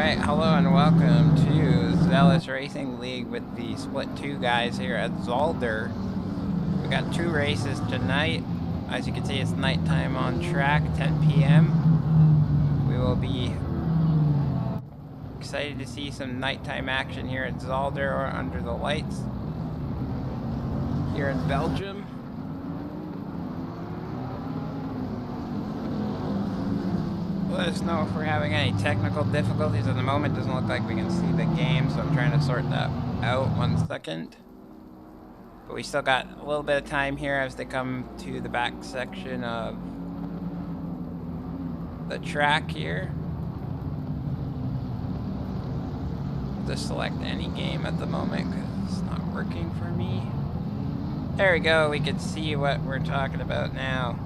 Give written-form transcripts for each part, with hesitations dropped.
Alright, hello and welcome to Zealous Racing League with the split 2 guys here at Zolder. We got 2 races tonight. As you can see, it's nighttime on track, 10 p.m. We will be excited to see some nighttime action here at Zolder or under the lights here in Belgium. Let us know if we're having any technical difficulties at the moment. Doesn't look like we can see the game, so I'm trying to sort that out. 1 second. But we still got a little bit of time here as they come to the back section of the track here. Just select any game at the moment because it's not working for me. There we go. We can see what we're talking about now.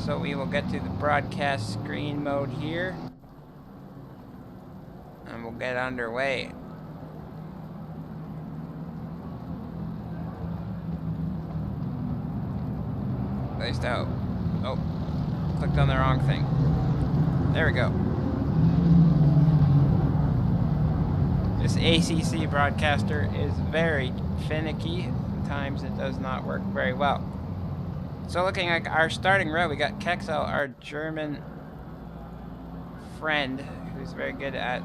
So we will get to the broadcast screen mode here, and we'll get underway. At least I hope. Oh, clicked on the wrong thing. There we go. This ACC broadcaster is very finicky. Sometimes it does not work very well. So looking like our starting row, we got Kexel, our German friend, who's very good at...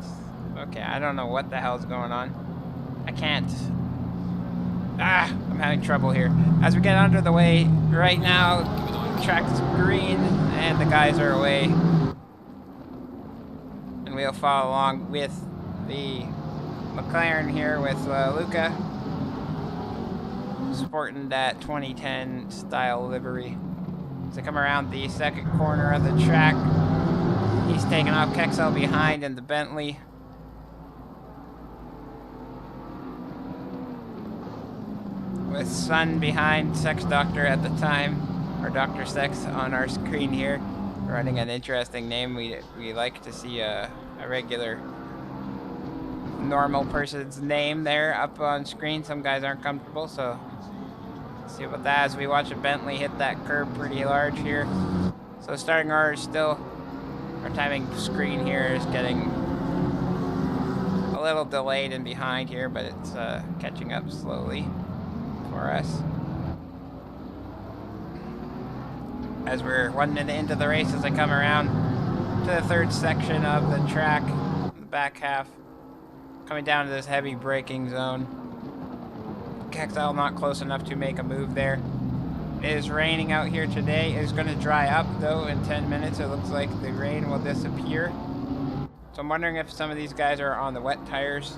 Okay, I don't know what the hell's going on. I can't... I'm having trouble here. As we get under the way right now, track's green, and the guys are away. And we'll follow along with the McLaren here with Luca. Sporting that 2010 style livery. As they come around the second corner of the track, he's taking off Kexel behind in the Bentley. With Sun behind, Sex Doctor at the time, or Dr. Sex on our screen here. Running an interesting name. We like to see a regular normal person's name there up on screen. Some guys aren't comfortable, so see about that as we watch a Bentley hit that curb pretty large here. So starting order still, our timing screen here is getting a little delayed and behind here, but it's catching up slowly for us. As we're 1 minute into the race, as I come around to the third section of the track, the back half, coming down to this heavy braking zone. Kexel not close enough to make a move there. It is raining out here today. It is going to dry up though in 10 minutes. It looks like the rain will disappear. So I'm wondering if some of these guys are on the wet tires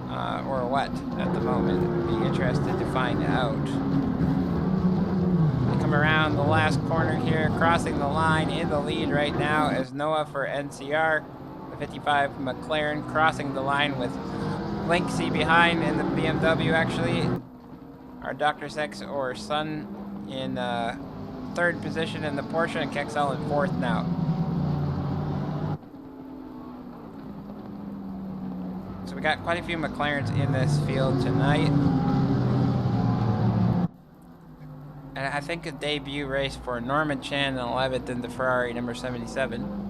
or what at the moment. I'd be interested to find out. We come around the last corner here, crossing the line in the lead right now is Noah for NCR. The 55 McLaren crossing the line with Linksy behind in the BMW, actually. Our Dr. Sex or Sun in third position in the Porsche, and Kexel in fourth now. So we got quite a few McLarens in this field tonight. And I think a debut race for Norman Chan in 11th in the Ferrari number 77.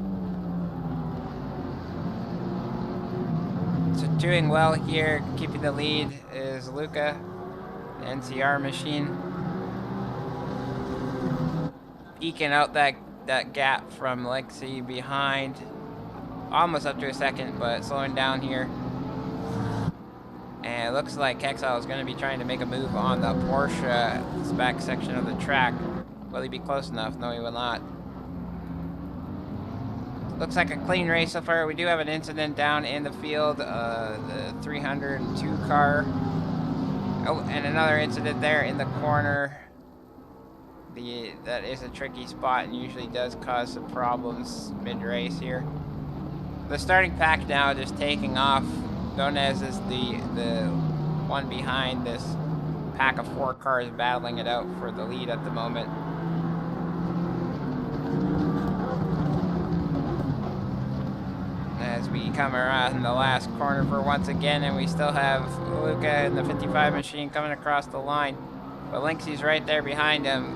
So doing well here, keeping the lead is Luca, the NCR machine. Eking out that gap from Lexi behind. Almost up to a second, but slowing down here. And it looks like Kexel is going to be trying to make a move on the Porsche, this back section of the track. Will he be close enough? No, he will not. Looks like a clean race so far. We do have an incident down in the field, the 302 car. Oh, and another incident there in the corner. That is a tricky spot and usually does cause some problems mid-race here. The starting pack now just taking off. Gonez is the one behind this pack of 4 cars battling it out for the lead at the moment. As we come around the last corner for once again, and we still have Luca and the 55 machine coming across the line. But Linksy's right there behind him.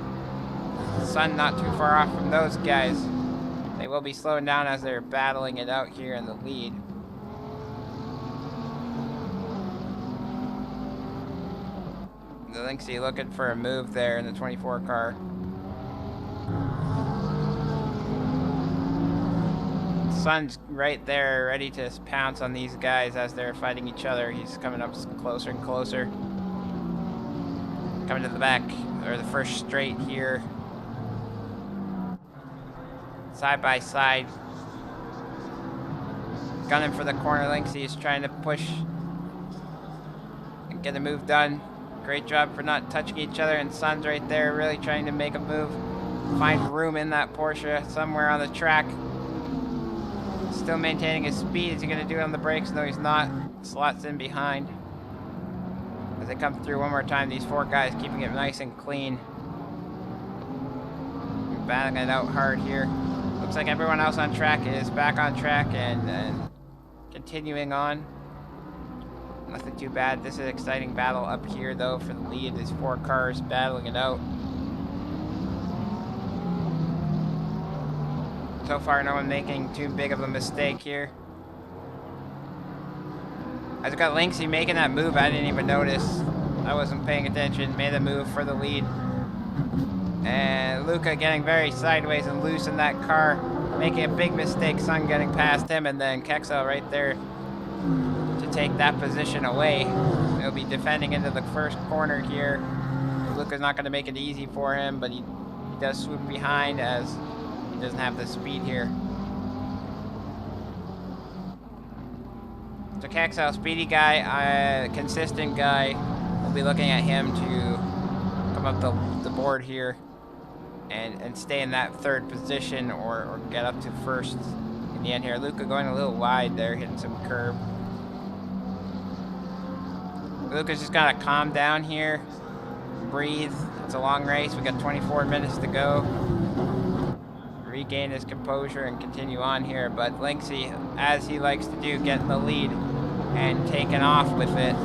Sun not too far off from those guys. They will be slowing down as they're battling it out here in the lead. The Lynxie looking for a move there in the 24 car. Sun's right there, ready to pounce on these guys as they're fighting each other. He's coming up closer and closer. Coming to the back, or the first straight here. Side by side. Gunning for the corner. Lynxie is trying to push and get a move done. Great job for not touching each other, and Sun's right there really trying to make a move. Find room in that Porsche somewhere on the track. Still maintaining his speed. Is he going to do it on the brakes? No, he's not. Slots in behind. As they come through one more time, these four guys keeping it nice and clean. Battling it out hard here. Looks like everyone else on track is back on track and continuing on. Nothing too bad. This is an exciting battle up here, though, for the lead. These four cars battling it out. So far, no one making too big of a mistake here. I've got Lynxie making that move. I didn't even notice. I wasn't paying attention. Made a move for the lead. And Luca getting very sideways and loose in that car. Making a big mistake. Sun getting past him. And then Kexel right there to take that position away. He'll be defending into the first corner here. Luca's not going to make it easy for him, but he does swoop behind as he doesn't have the speed here. So Kexel, speedy guy, consistent guy. We'll be looking at him to come up the board here and stay in that third position or get up to first in the end here. Luca going a little wide there, hitting some curb. Luca's just got to calm down here, breathe. It's a long race. We got 24 minutes to go. Regain his composure and continue on here. But Lynxie, as he likes to do, getting the lead and taking off with it.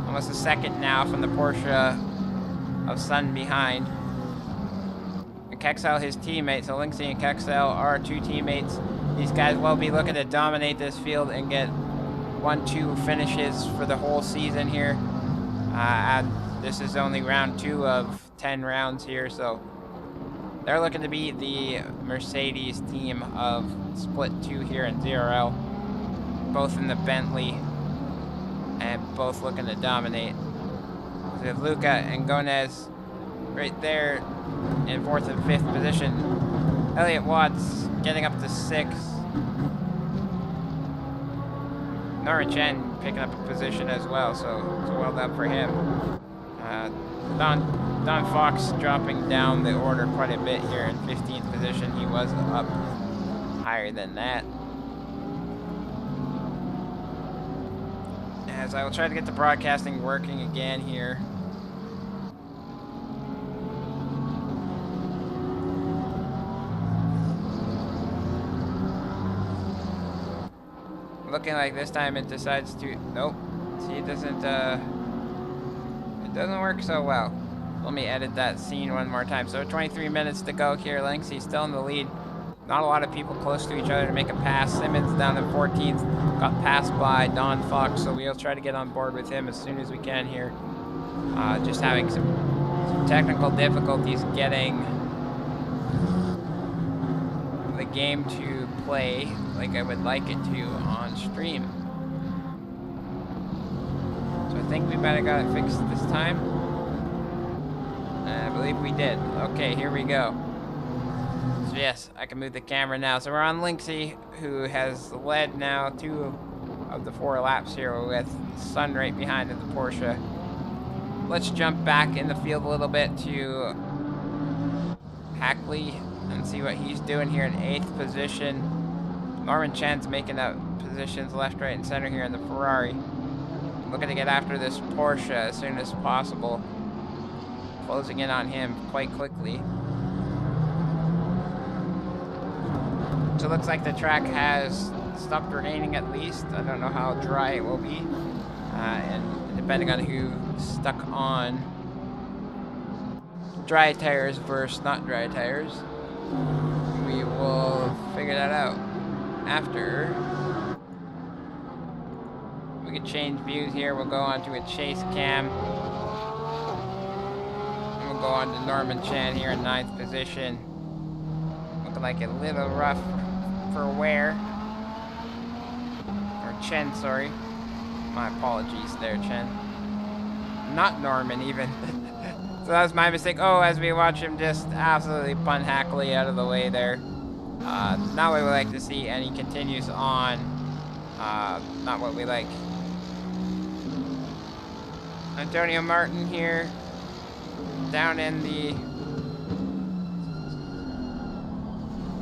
Almost a second now from the Porsche of Sun behind. And Kexel, his teammate. So Lynxie and Kexel are two teammates. These guys will be looking to dominate this field and get 1-2 finishes for the whole season here. This is only round 2 of 10 rounds here, so they're looking to be the Mercedes team of Split 2 here in ZRL. Both in the Bentley and both looking to dominate. So we have Luca and Gonez right there in 4th and 5th position. Elliott Watts getting up to 6th. Norman Chen picking up a position as well, so well done for him. Don Fox dropping down the order quite a bit here in 15th position. He was up higher than that. As I will try to get the broadcasting working again here. Looking like this time it decides to, nope. See, it doesn't work so well. Let me edit that scene one more time. So 23 minutes to go here. Lynxie still in the lead. Not a lot of people close to each other to make a pass. Simmons down in 14th. Got passed by Don Fox, so we'll try to get on board with him as soon as we can here. Just having some technical difficulties getting the game to play like I would like it to on stream. So I think we better got it fixed this time. I believe we did. Okay, here we go. So yes, I can move the camera now. So we're on Lynxie, who has led now 2 of the 4 laps here with Sun right behind in the Porsche. Let's jump back in the field a little bit to Hackley and see what he's doing here in 8th position. Norman Chen's making up positions left, right, and center here in the Ferrari. Looking to get after this Porsche as soon as possible. Closing in on him quite quickly. So it looks like the track has stopped raining at least. I don't know how dry it will be. And depending on who stuck on dry tires versus not dry tires, we will we'll figure that out after. We can change views here. We'll go on to a chase cam. And we'll go on to Norman Chan here in 9th position. Looking like a little rough for Ware. Or Chen, sorry. My apologies there, Chen. Not Norman, even. So that was my mistake. Oh, as we watch him just absolutely punt hackily out of the way there. Not what we like to see, and he continues on. Not what we like. Antonio Martin here, down in the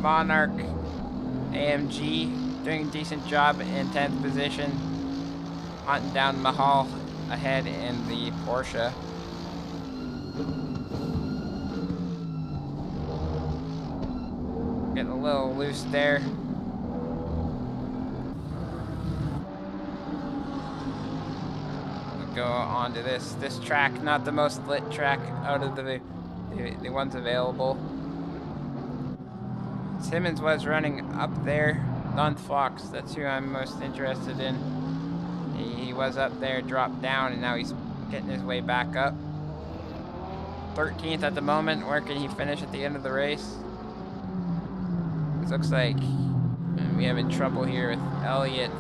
Monarch AMG, doing a decent job in 10th position, hunting down Mahal ahead in the Porsche. Getting a little loose there. We'll go on to this track, not the most lit track out of the ones available. Simmons was running up there. Don Fox, that's who I'm most interested in. He was up there, dropped down, and now he's getting his way back up. 13th at the moment. Where can he finish at the end of the race? It looks like we having trouble here with Elliott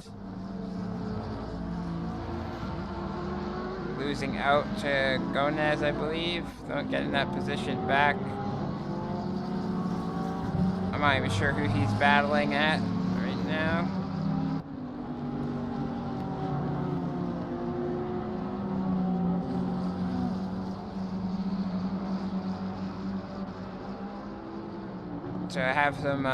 losing out to Gonez, I believe. Not getting that position back. I'm not even sure who he's battling at right now. So I have some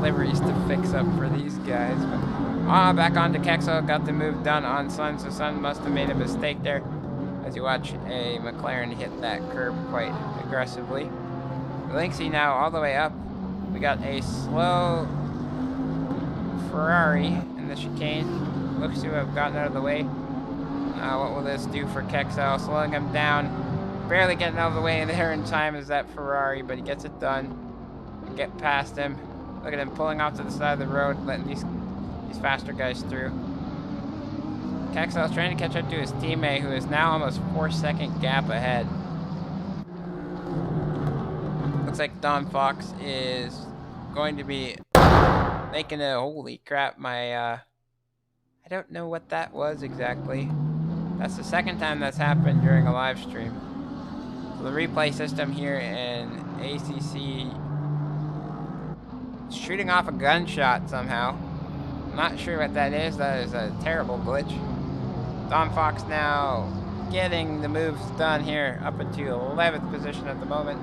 liveries to fix up for these guys. But, back onto Kexel, got the move done on Sun, so Sun must have made a mistake there as you watch a McLaren hit that curb quite aggressively. Linksy now all the way up. We got a slow Ferrari in the chicane. Looks to have gotten out of the way. What will this do for Kexel? Slowing him down. Barely getting out of the way there in time is that Ferrari, but he gets it done. Get past him. Look at him pulling off to the side of the road, letting these faster guys through. Kexel's trying to catch up to his teammate, who is now almost 4-second gap ahead. Looks like Don Fox is going to be making a holy crap. I don't know what that was exactly. That's the second time that's happened during a live stream. So the replay system here in ACC shooting off a gunshot somehow. Not sure what that is. That is a terrible glitch. Don Fox now getting the moves done here up into 11th position at the moment.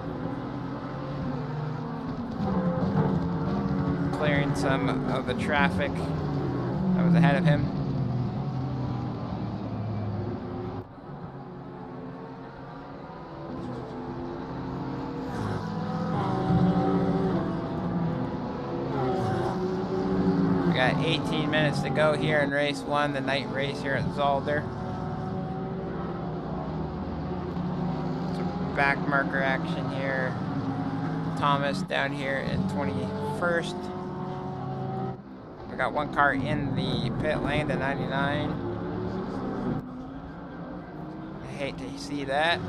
Clearing some of the traffic that was ahead of him. We got 18 minutes to go here in race 1, the night race here at Zolder. Some back marker action here. Thomas down here in 21st. We got one car in the pit lane, the 99. I hate to see that.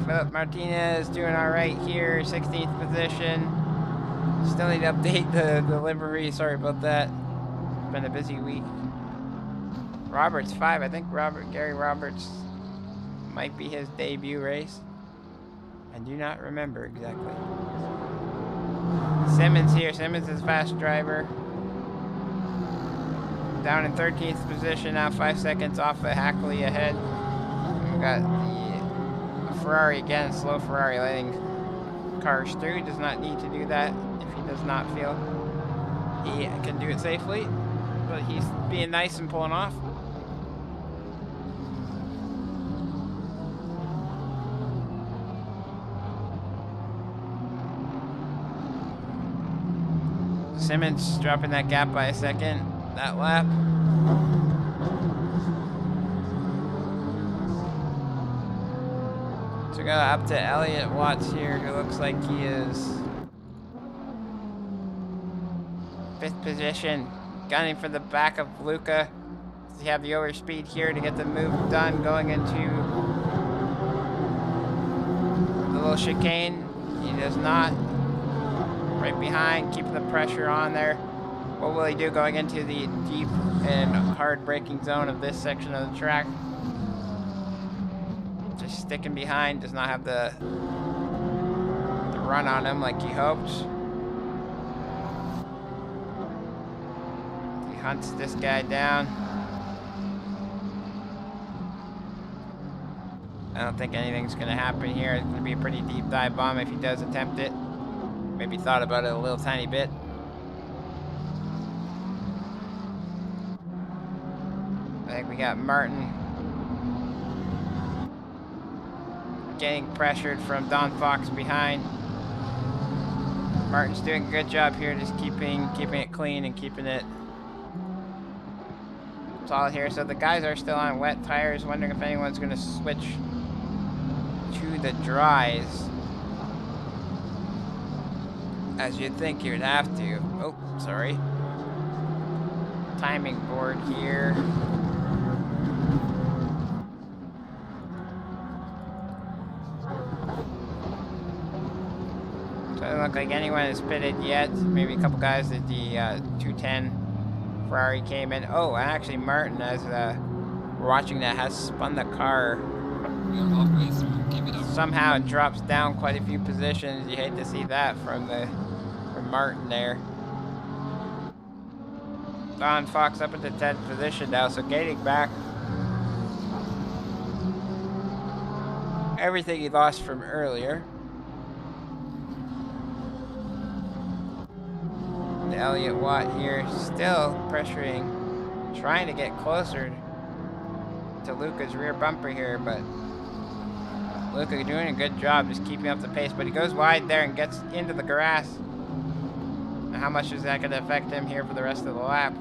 Philip Martinez doing all right here, 16th position. Still need to update the livery. Sorry about that. It's been a busy week. Roberts 5. I think Gary Roberts might be his debut race. I do not remember exactly. Simmons here. Simmons is a fast driver. Down in 13th position now, 5 seconds off of Hackley ahead. We got the Ferrari again, slow Ferrari letting cars through. He does not need to do that if he does not feel he can do it safely. But he's being nice and pulling off. Simmons dropping that gap by a second, that lap. So go up to Elliott Watts here, who looks like he is 5th position, gunning for the back of Luca. Does he have the overspeed here to get the move done going into the little chicane? He does not. Right behind, keeping the pressure on there. What will he do going into the deep and hard braking zone of this section of the track? Just sticking behind, does not have the run on him like he hoped. He hunts this guy down. I don't think anything's gonna happen here. It's gonna be a pretty deep dive bomb if he does attempt it. Maybe thought about it a little tiny bit. I think we got Martin getting pressured from Don Fox behind. Martin's doing a good job here, just keeping it clean and keeping it solid here. So the guys are still on wet tires, wondering if anyone's gonna switch to the dries. As you'd think you would have to. Oh, sorry. Timing board here. Doesn't look like anyone has pitted yet. Maybe a couple guys at the 210 Ferrari came in. Oh, and actually Martin, as we're watching that, has spun the car. Somehow it drops down quite a few positions. You hate to see that from Martin there. Don Fox up at the 10th position now, so gaining back everything he lost from earlier. And Elliott Watt here still pressuring, trying to get closer to Luca's rear bumper here, but Luca doing a good job just keeping up the pace, but he goes wide there and gets into the grass. Now, how much is that going to affect him here for the rest of the lap?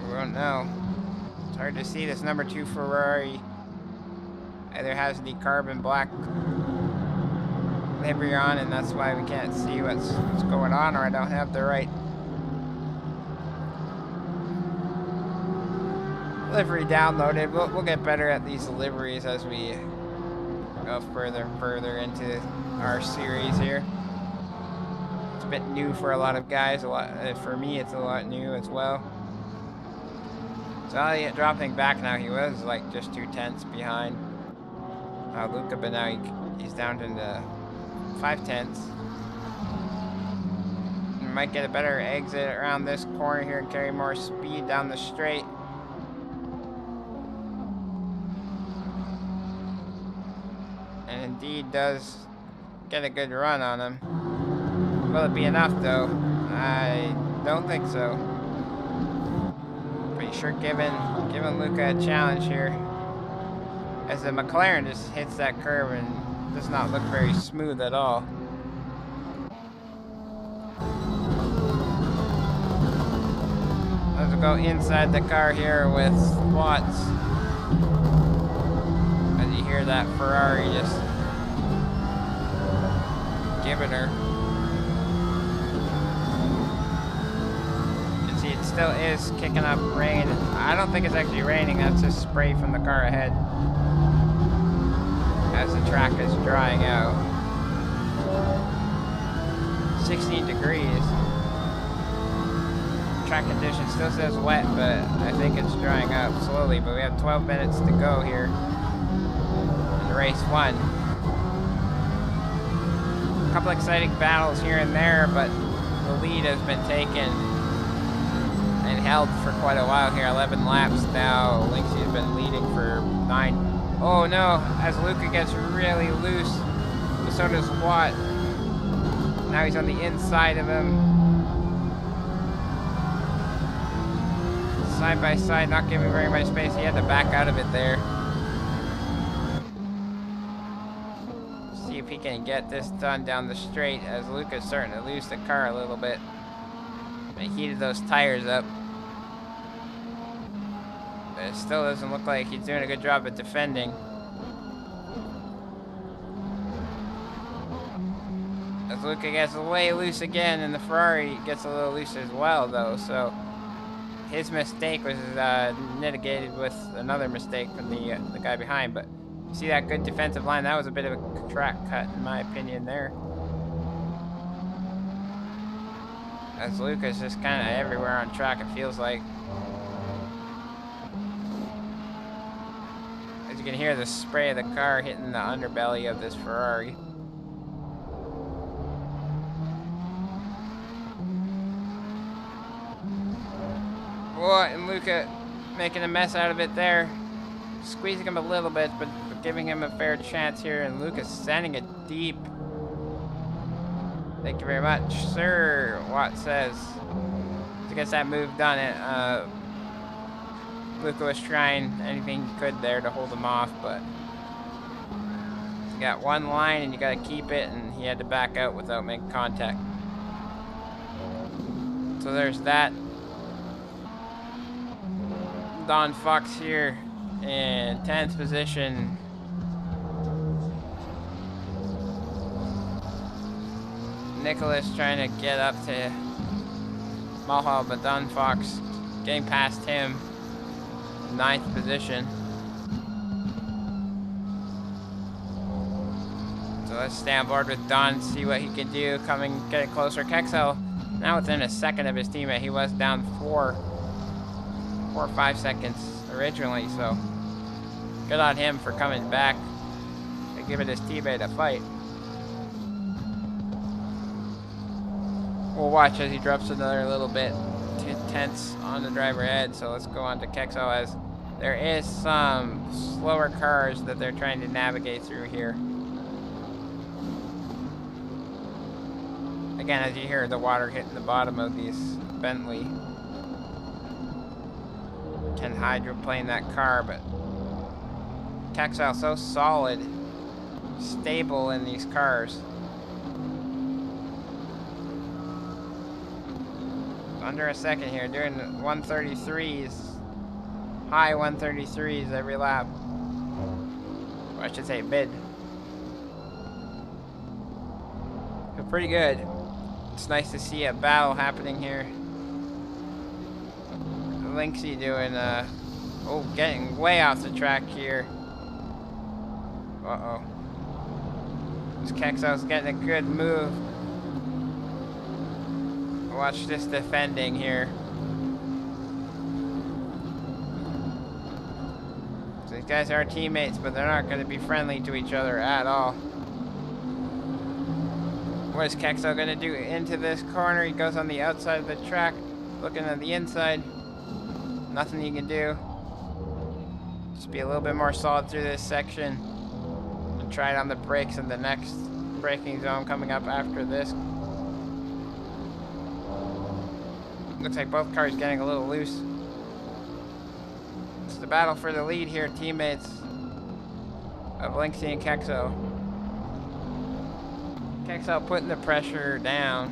We don't know. It's hard to see. This number 2 Ferrari either has the carbon black livery on, and that's why we can't see what's going on, or I don't have the right livery downloaded. We'll get better at these liveries as we go further and further into our series here. It's a bit new for a lot of guys. For me, it's a lot new as well. So Elliott dropping back now. He was like just 2/10 behind Luca, but now he's down to 5/10. We might get a better exit around this corner here and carry more speed down the straight. And indeed does get a good run on him. Will it be enough though? I don't think so. Pretty sure giving Luca a challenge here, as the McLaren just hits that curve and does not look very smooth at all. Let's go inside the car here with Watts. As you hear that Ferrari just giving her. You can see it still is kicking up rain. I don't think it's actually raining, that's just spray from the car ahead as the track is drying out. 16 degrees. Track condition still says wet, but I think it's drying out slowly. But we have 12 minutes to go here in race 1. A couple exciting battles here and there, but the lead has been taken and held for quite a while here. 11 laps now. Linksy has been leading for 9. Oh no, as Luca gets really loose, but so does Watt. Now he's on the inside of him. Side by side, not giving very much space. He had to back out of it there. See if he can get this done down the straight, as Luca's starting to lose the car a little bit. And he heated those tires up. But It still doesn't look like he's doing a good job at defending. As Luca gets way loose again, and the Ferrari gets a little loose as well, though. So his mistake was mitigated with another mistake from the guy behind. But you see that good defensive line? That was a bit of a track cut, in my opinion, there. As Luca's just kind of everywhere on track, it feels like. As you can hear the spray of the car hitting the underbelly of this Ferrari. Boy, and Luca making a mess out of it there. Squeezing him a little bit, but giving him a fair chance here. And Luca's sending it deep. Thank you very much, sir. Watt says to get that move done. Luca was trying anything he could there to hold him off, but you got one line and you got to keep it, and he had to back out without making contact. So there's that. Don Fox here in 10th position. Nicholas trying to get up to Mulhall, but Don Fox getting past him. 9th position. So let's stay on board with Don, see what he can do, getting closer. Kexel now within a second of his teammate. He was down 4 or 5 seconds originally, so good on him for coming back and giving his teammate a fight. We'll watch as he drops another little bit tense on the driver head. So let's go on to Kexel, as there is some slower cars that they're trying to navigate through here. Again, as you hear the water hitting the bottom of these Bentley. Can hydroplane that car, but Kexel so solid, stable in these cars. Under a second here, doing 133s, high 133s every lap. Or I should say mid. So pretty good. It's nice to see a battle happening here. Linksy doing, getting way off the track here. Uh-oh. This Kexel's getting a good move. Watch this defending here. So these guys are teammates, but they're not going to be friendly to each other at all. What is Kexel going to do into this corner? He goes on the outside of the track, looking at the inside. Nothing he can do. Just be a little bit more solid through this section. And try it on the brakes in the next braking zone coming up after this. Looks like both cars getting a little loose. It's the battle for the lead here, teammates of Linksy and Kexel. Kexel putting the pressure down.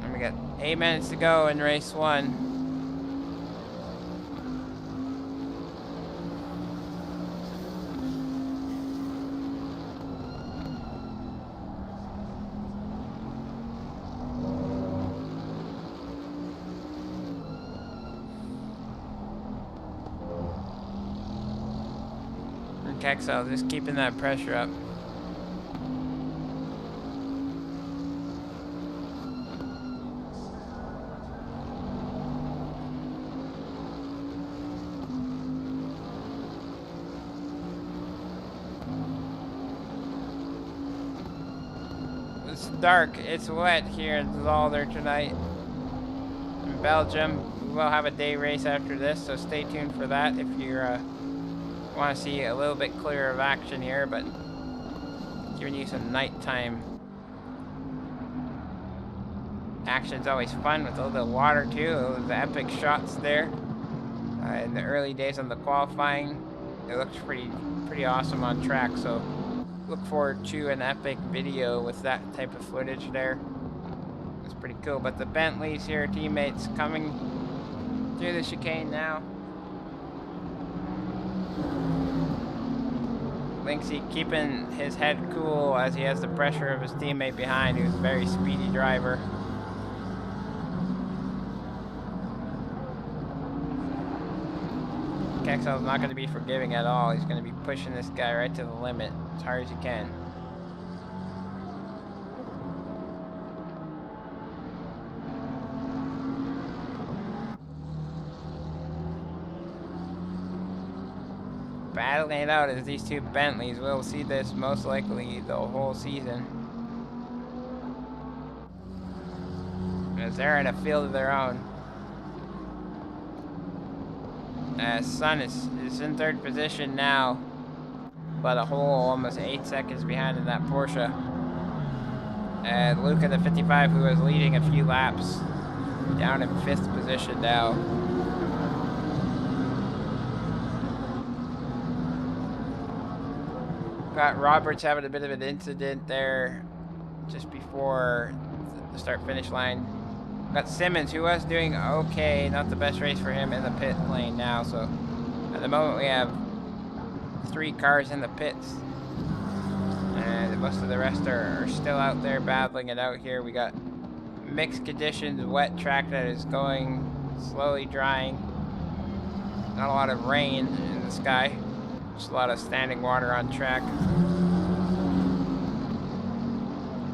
And we got 8 minutes to go in race 1. Kexel just keeping that pressure up. It's dark, it's wet here in Zolder tonight. In Belgium, we will have a day race after this, so stay tuned for that if you're want to see a little bit clearer of action here, but giving you some nighttime action's always fun with a little bit of water too. Those epic shots there in the early days on the qualifying. it looks pretty awesome on track. So look forward to an epic video with that type of footage there. It's pretty cool. But the Bentleys here, teammates coming through the chicane now. Linksy keeping his head cool as he has the pressure of his teammate behind, who's a very speedy driver. Kexel's not going to be forgiving at all. He's going to be pushing this guy right to the limit as hard as he can. Battling it out as these two Bentleys. We'll see this most likely the whole season, as they're in a field of their own. Sun is in third position now, but a whole almost 8 seconds behind in that Porsche. And Luke at the 55, who was leading a few laps, down in 5th position now. Got Roberts having a bit of an incident there just before the start-finish line. Got Simmons, who was doing okay, not the best race for him, in the pit lane now. So at the moment we have 3 cars in the pits, and most of the rest are still out there battling it out here. We got mixed conditions, wet track that is going slowly drying. Not a lot of rain in the sky, just a lot of standing water on track.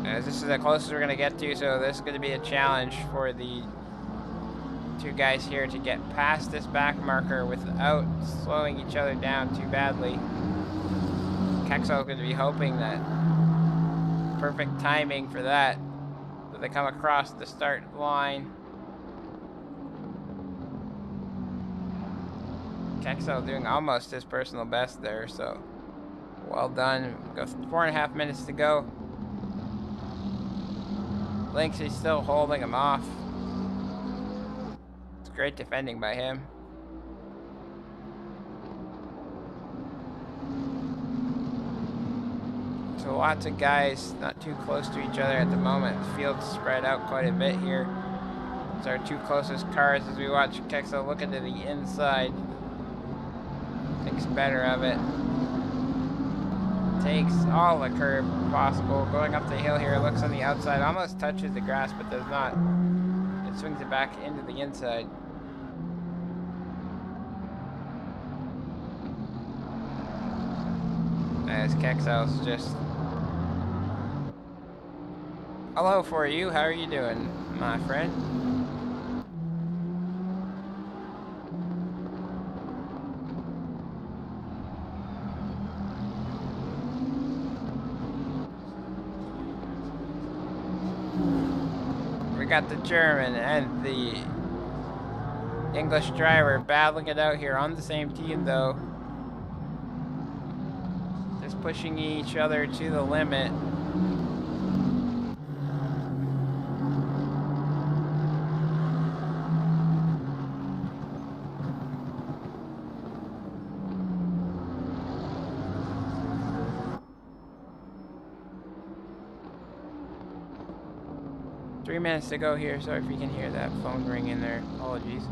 As this is the closest we're going to get to, so this is going to be a challenge for the 2 guys here to get past this back marker without slowing each other down too badly. Kexel is going to be hoping that perfect timing for that, so they come across the start line. Kexel doing almost his personal best there, so well done. Go 4.5 minutes to go. Lynx is still holding him off. It's great defending by him. So lots of guys not too close to each other at the moment. The field's spread out quite a bit here. It's our 2 closest cars as we watch Kexel look into the inside. Thinks better of it. Takes all the curb possible. Going up the hill here, looks on the outside, almost touches the grass, but does not. It swings it back into the inside. As Kexel's just... Hello for you, how are you doing, my friend? We got the German and the English driver battling it out here on the same team, though. Just pushing each other to the limit. Three minutes to go here. Sorry if you can hear that phone ring in there. Apologies.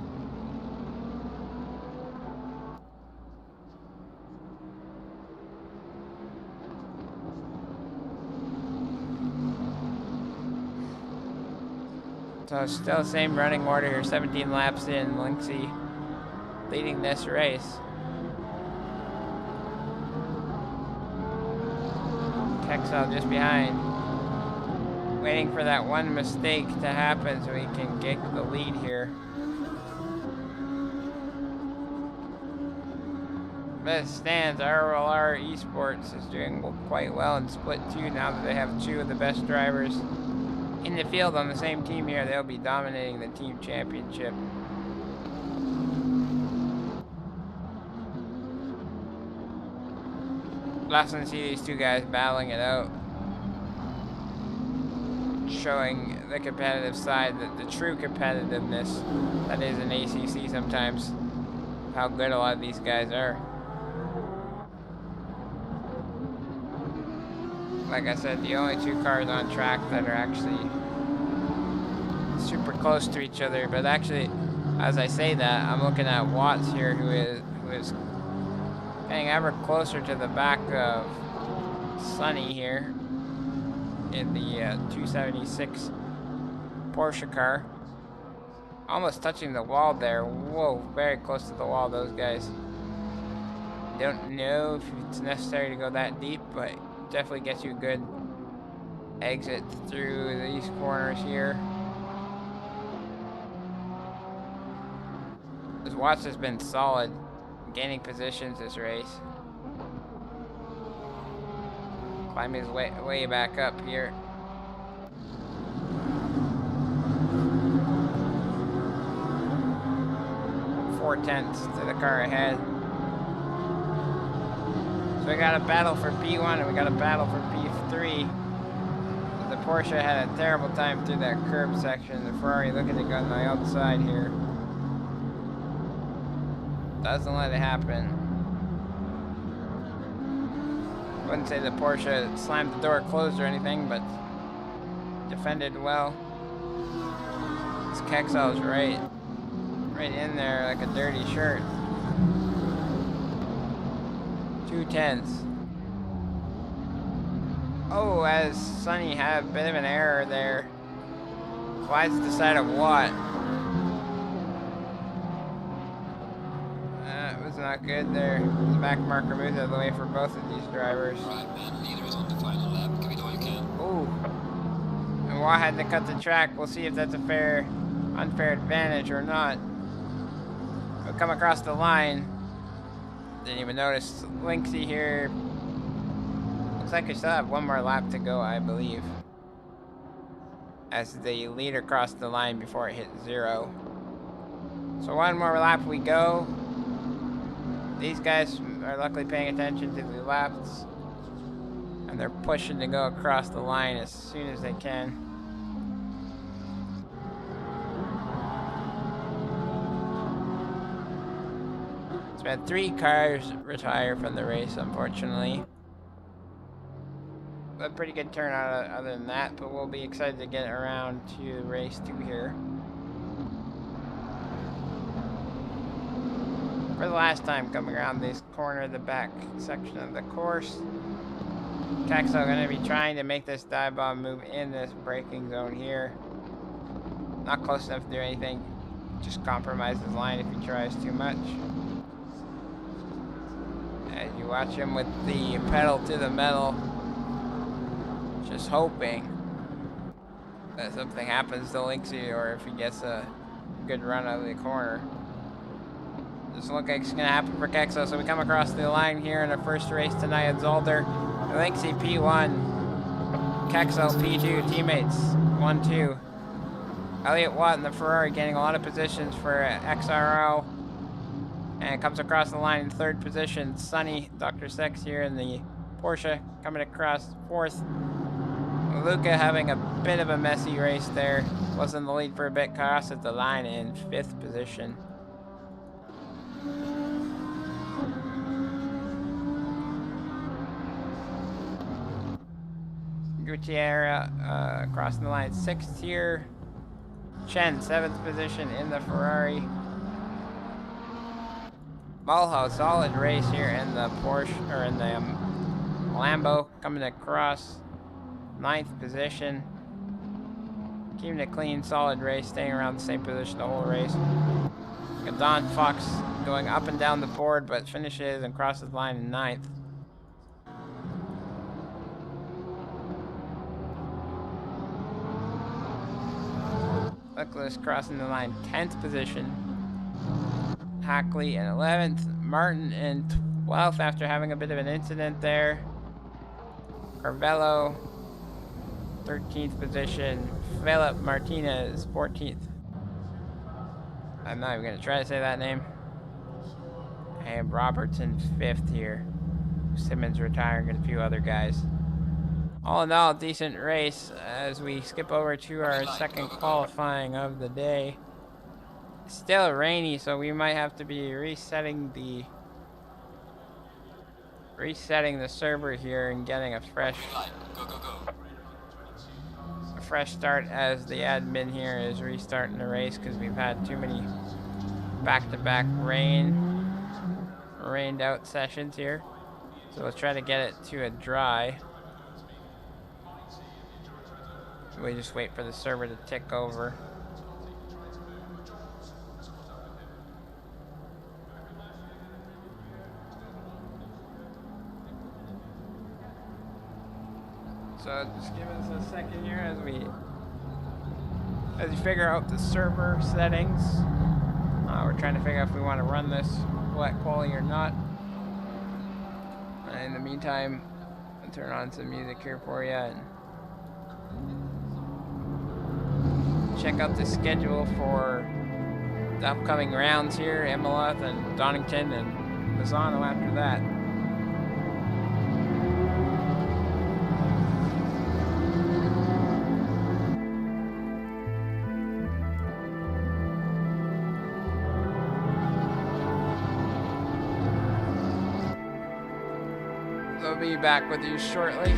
So still same running order here. 17 laps in. Linksy leading this race. Kexel just behind. Waiting for that one mistake to happen so he can get the lead here. Best stands, RLR Esports is doing quite well in Split 2 now that they have 2 of the best drivers in the field on the same team here. They'll be dominating the team championship. Last one to see these 2 guys battling it out, showing the competitive side, the true competitiveness that is in ACC sometimes, how good a lot of these guys are. like I said, the only two cars on track that are actually super close to each other. But actually, as I say that, I'm looking at Watts here, who is getting ever closer to the back of Sonny here in the 276 Porsche car. Almost touching the wall there. Whoa, very close to the wall, those guys. Don't know if it's necessary to go that deep, but definitely gets you a good exit through these corners here. This Watts has been solid, gaining positions this race. Climbing his way back up here. .4 to the car ahead. So we got a battle for P1 and we got a battle for P3. The Porsche had a terrible time through that curb section. The Ferrari looking to go on the outside here. Doesn't let it happen. Wouldn't say the Porsche slammed the door closed or anything, but defended well. This Kexel's right in there like a dirty shirt. 2/10. Oh, as Sonny had a bit of an error there. Slides to the side of Watt. That was not good there. The back marker moved out of the way for both of these drivers. Right, man. Leader is on the final lap. Give it all you can. Ooh. And Watt had to cut the track. We'll see if that's a unfair advantage or not. We'll come across the line. Didn't even notice Linksy here. Looks like we still have one more lap to go, I believe, as the leader crossed the line before it hit 0. So one more lap we go. These guys are luckily paying attention to the laps, and they're pushing to go across the line as soon as they can. We had 3 cars retire from the race, unfortunately. A pretty good turnout other than that, but we'll be excited to get around to race 2 here. For the last time coming around this corner, the back section of the course. Kexel going to be trying to make this dive bomb move in this braking zone here. Not close enough to do anything. Just compromise his line if he tries too much. As you watch him with the pedal to the metal, just hoping that something happens to Linksy or if he gets a good run out of the corner. Doesn't look like it's going to happen for Kexel, so we come across the line here in our first race tonight at Zolder. Linksy P1, Kexel P2, teammates 1-2. Elliott Watt in the Ferrari gaining a lot of positions for XRO. And comes across the line in 3rd position. Sonny, Dr. Sex here in the Porsche, coming across 4th. Luca having a bit of a messy race there. Was in the lead for a bit, crosses the line in 5th position. Gutierrez crossing the line 6th here. Chen, 7th position in the Ferrari. Mulholland, solid race here in the Porsche, or in the Lambo, coming across 9th position. Keeping a clean, solid race, staying around the same position the whole race. Got Don Fox going up and down the board, but finishes and crosses the line in 9th. Douglas crossing the line 10th position. Hackley in 11th. Martin in 12th after having a bit of an incident there. Carvello 13th position. Philip Martinez 14th. I'm not even going to try to say that name. And Robertson 5th here. Simmons retiring and a few other guys. All in all, decent race as we skip over to our second qualifying of the day. It's still rainy, so we might have to be resetting the resetting the server here and getting a fresh Green light. Go, go, go. start as the admin here is restarting the race because we've had too many back-to-back rained out sessions here. So let's try to get it to a dry. We just wait for the server to tick over. So just give us a second here as you figure out the server settings. We're trying to figure out if we want to run this wet quali or not. In the meantime, I'll turn on some music here for you and check out the schedule for the upcoming rounds here, Imola and Donington and Misano after that. I'll be back with you shortly.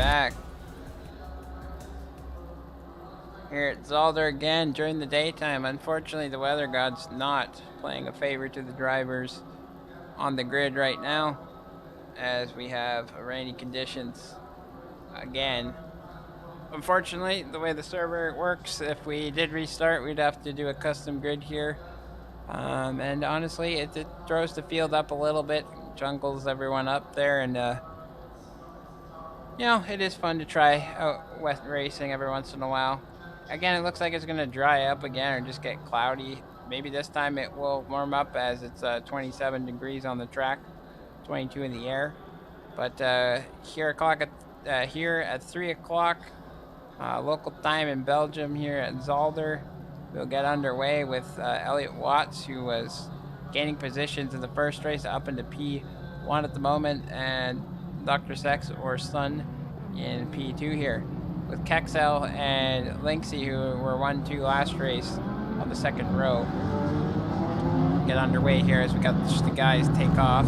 back. Here at Zolder again during the daytime. Unfortunately, the weather god's not playing a favor to the drivers on the grid right now, as we have rainy conditions again. Unfortunately, the way the server works, if we did restart, we'd have to do a custom grid here. And honestly, it throws the field up a little bit, jungles everyone up there, and you know, it is fun to try out wet racing every once in a while. Again, it looks like it's gonna dry up again or just get cloudy. Maybe this time it will warm up, as it's 27 degrees on the track, 22 in the air. But here at 3 o'clock local time in Belgium, here at Zolder, we'll get underway with Elliot Watts, who was gaining positions in the first race up into P1 at the moment, and Dr. Sex or Sun in P2 here, with Kexel and Linksy, who were 1-2 last race on the second row. Get underway here as we got the guys take off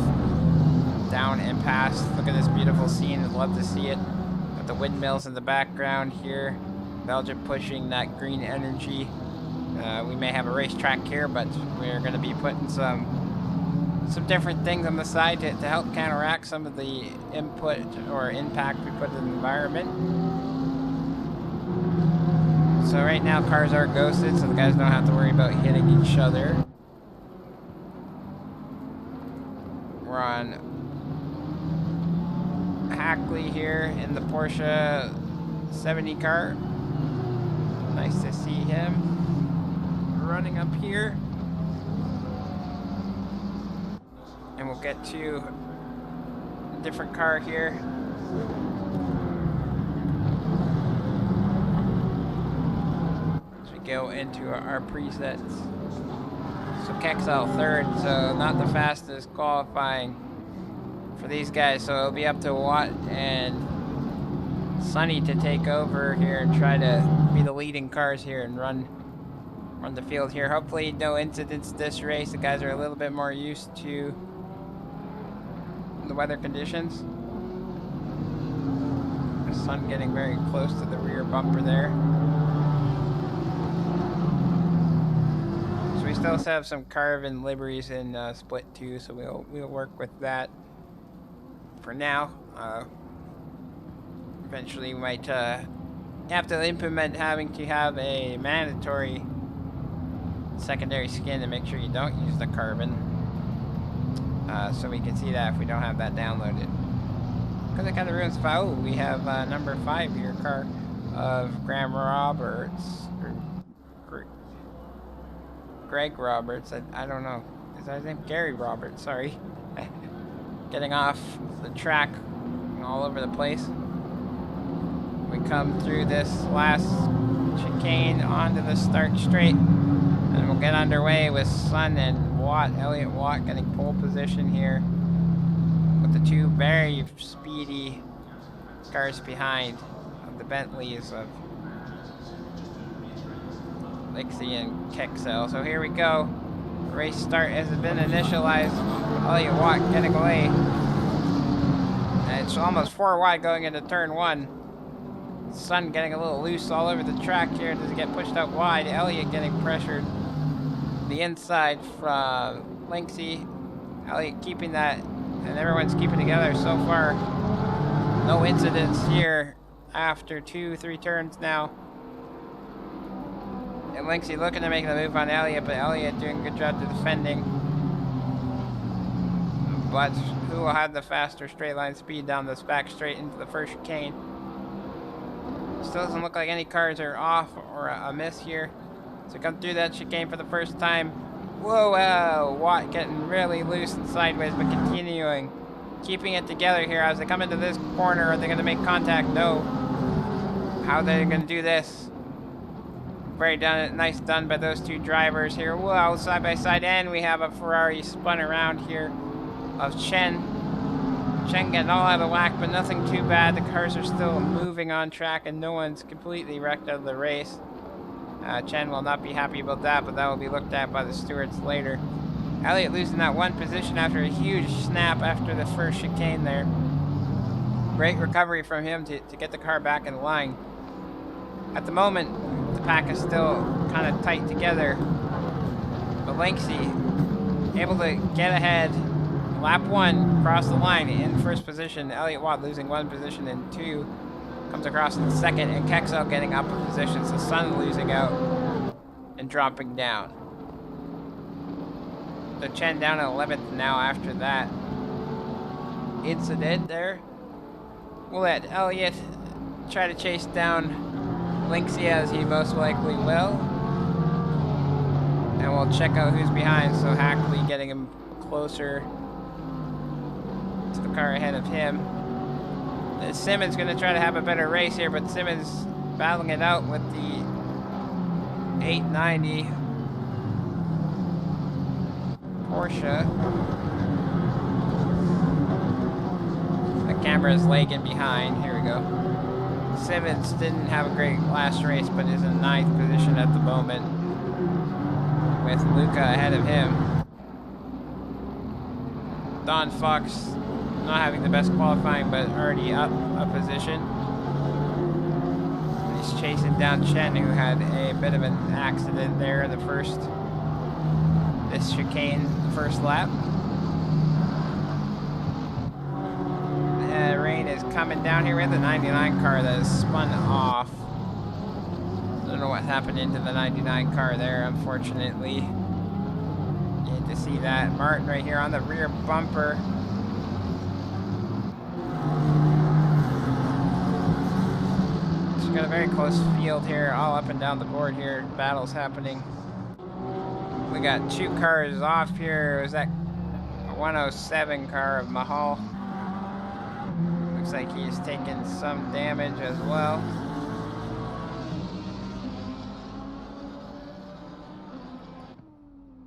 down and pass. Look at this beautiful scene. I'd love to see it. Got the windmills in the background here. Belgium pushing that green energy. We may have a racetrack here, but we're going to be putting some different things on the side to help counteract some of the input or impact we put in the environment. So right now cars are ghosted, so the guys don't have to worry about hitting each other. We're on Hackley here in the Porsche 70 car. Nice to see him running up here. And we'll get to a different car here. As we go into our presets. So Kexel third, so not the fastest qualifying for these guys. So it'll be up to Watt and Sunny to take over here and try to be the leading cars here and run the field here. Hopefully no incidents this race. The guys are a little bit more used to the weather conditions. The sun getting very close to the rear bumper there. So we still have some Carvin liveries in Split 2, so we'll work with that for now. Eventually we might have to implement having to have a mandatory secondary skin to make sure you don't use the carbon. So we can see that if we don't have that downloaded. Because it kind of ruins. Oh, we have number 5 here, car of Graham Roberts, or Greg Roberts. I don't know. Is that his name? Gary Roberts, sorry. Getting off the track all over the place. We come through this last chicane onto the start straight, and we'll get underway with Sun and Watt, Elliot Watt getting pole position here with the two very speedy cars behind of the Bentleys of Lixie and Kexel. So here we go. Race start has been initialized. Elliot Watt getting away. And it's almost 4 wide going into turn 1. Sun getting a little loose all over the track here. Does he get pushed out wide? Elliot getting pressured the inside from Linksy. Elliot keeping that, and everyone's keeping together so far. No incidents here after 2-3 turns now. And Linksy looking to make the move on Elliot, but Elliot doing a good job to defending. But who will have the faster straight line speed down this back straight into the first chicane? Still doesn't look like any cars are off or a miss here. So come through that chicane for the first time. Whoa, Watt getting really loose and sideways, but continuing. Keeping it together here as they come into this corner. Are they going to make contact? No. How are they going to do this? Very nice done by those two drivers here. Whoa, side by side, and we have a Ferrari spun around here of Chen. Chen getting all out of whack, but nothing too bad. The cars are still moving on track, and no one's completely wrecked out of the race. Chen will not be happy about that, but that will be looked at by the stewards later. Elliot losing that one position after a huge snap after the first chicane there. Great recovery from him to get the car back in line. At the moment, the pack is still kind of tight together. But Linksy able to get ahead. Lap 1, across the line in first position. Elliott Watt losing 1 position in 2. Comes across in second, and Kexel getting up a position. So Sun losing out and dropping down. So Chen down at 11th now after that incident there. We'll let Elliott try to chase down Linksy, as he most likely will. And we'll check out who's behind. So Hackley getting him closer to the car ahead of him. Simmons going to try to have a better race here, but Simmons battling it out with the 890 Porsche. The camera's lagging behind. Here we go. Simmons didn't have a great last race, but is in 9th position at the moment, with Luca ahead of him. Don Fox not having the best qualifying, but already up a position. He's chasing down Chen, who had a bit of an accident there in this chicane, the first lap. Rain is coming down here with the 99 car that is spun off. Don't know what happened into the 99 car there, unfortunately. You hate to see that. Martin right here on the rear bumper. Got a very close field here, all up and down the board here. Battles happening. We got 2 cars off here. Was that a 107 car of Mahal? Looks like he's taken some damage as well.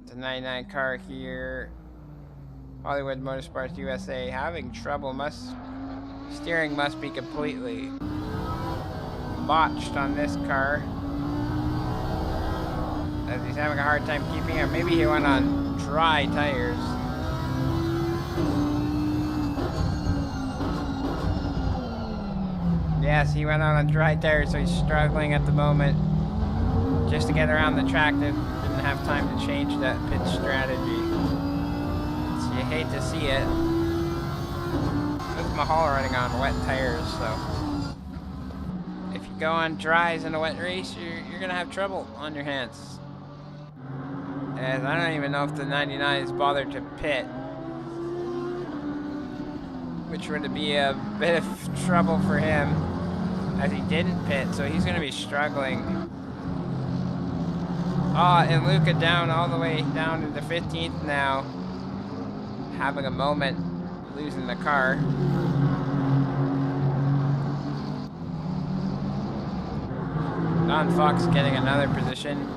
The 99 car here. Hollywood Motorsports USA having trouble. Steering must be completely botched on this car, as he's having a hard time keeping it. Maybe he went on dry tires. Yes, he went on dry tires, so he's struggling at the moment just to get around the track. That didn't have time to change that pit strategy. So you hate to see it. With Mahal running on wet tires, so go on dries in a wet race, you're gonna have trouble on your hands. As I don't even know if the 99 is bothered to pit, which would be a bit of trouble for him, as he didn't pit, so he's gonna be struggling. And Luca down all the way down to the 15th now, having a moment, losing the car. Don Fox getting another position.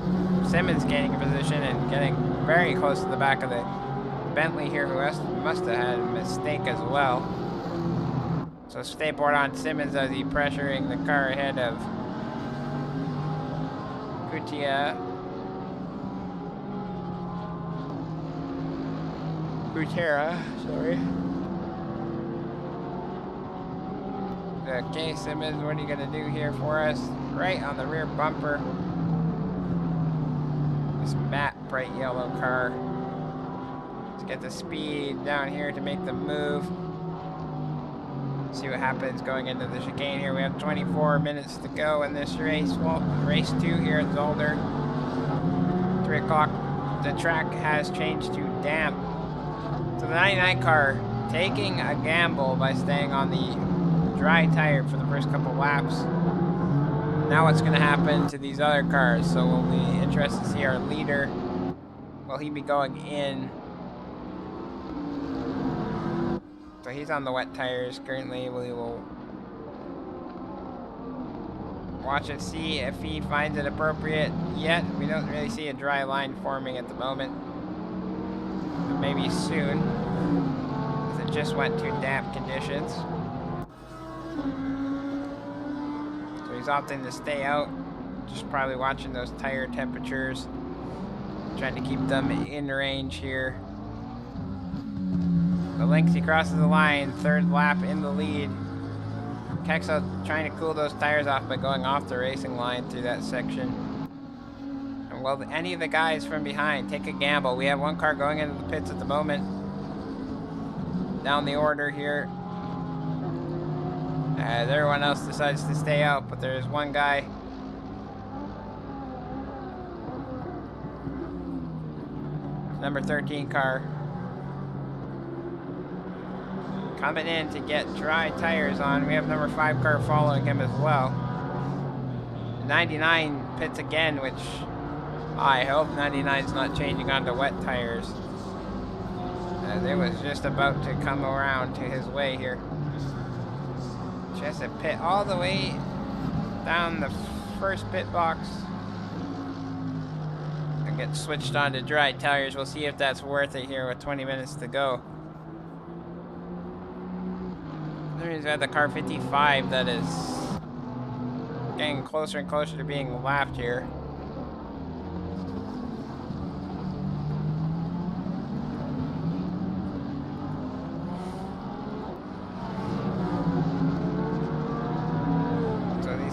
Simmons gaining a position and getting very close to the back of the Bentley here, who must have had a mistake as well. So stay board on Simmons as he pressuring the car ahead of Gutierrez, sorry. Okay, Simmons, what are you gonna do here for us? Right on the rear bumper. This matte bright yellow car. Let's get the speed down here to make the move. See what happens going into the chicane here. We have 24 minutes to go in this race. Well, race 2 here at Zolder. 3 o'clock. The track has changed to damp. So the 99 car taking a gamble by staying on the dry tire for the first couple laps. Now what's going to happen to these other cars? So we'll be interested to see our leader. Will he be going in? So he's on the wet tires currently. We will watch and see if he finds it appropriate yet. We don't really see a dry line forming at the moment. But maybe soon, as it just went to damp conditions. So he's opting to stay out, just probably watching those tire temperatures, trying to keep them in range here. The Linksy crosses the line, 3rd lap in the lead. Kexel trying to cool those tires off by going off the racing line through that section. And will any of the guys from behind take a gamble? We have one car going into the pits at the moment. Down the order here. As everyone else decides to stay out, but there's one guy. Number 13 car. Coming in to get dry tires on. We have number 5 car following him as well. 99 pits again, which I hope 99's not changing onto wet tires. As it was just about to come around to his way here. Just a pit all the way down the first pit box. And get switched on to dry tires. We'll see if that's worth it here with 20 minutes to go. There's the car 55 that is getting closer and closer to being lapped here.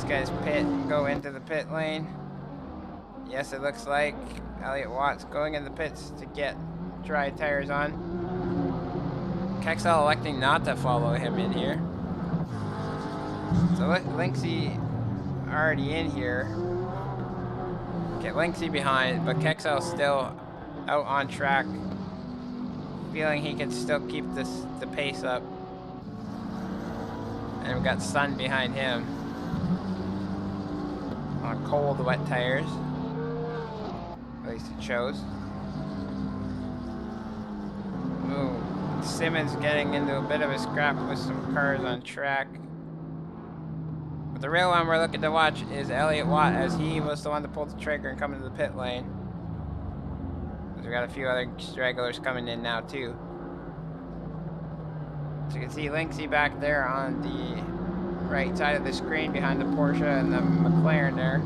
Guys go into the pit lane. Yes, it looks like Elliott Watt's going in the pits to get dry tires on. Kexel electing not to follow him in here. So Linksy already in here. Get Linksy behind, but Kexel still out on track, feeling he can still keep the pace up. And we've got Sun behind him. On cold, wet tires. At least it shows. Ooh, Simmons getting into a bit of a scrap with some cars on track. But the real one we're looking to watch is Elliott Watt, as he was the one to pull the trigger and come into the pit lane. We've got a few other stragglers coming in now too. So you can see Linksy back there on the right side of the screen behind the Porsche and the McLaren there.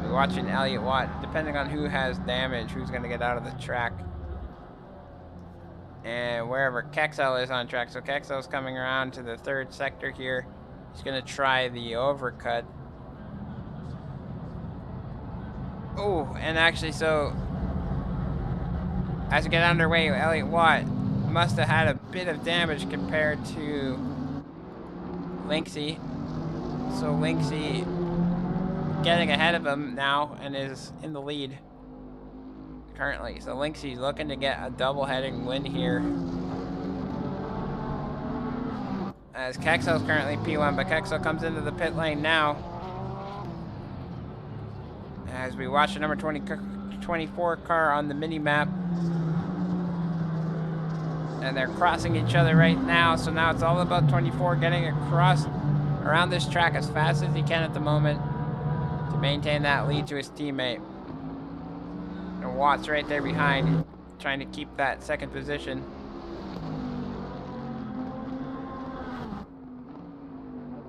We're watching Elliott Watt, depending on who has damage, who's going to get out of the track. And wherever Kexel is on track. So Kexel's coming around to the third sector here. He's going to try the overcut. Oh, and actually, so as we get underway, Elliott Watt must have had a bit of damage compared to Linksy. So Linksy getting ahead of him now and is in the lead currently. So Linksy's looking to get a double-heading win here. As Kexel's currently P1, but Kexel comes into the pit lane now. As we watch the number 24 car on the mini-map. And they're crossing each other right now, so now it's all about 24 getting across around this track as fast as he can at the moment to maintain that lead to his teammate. And Watt's right there behind, trying to keep that second position.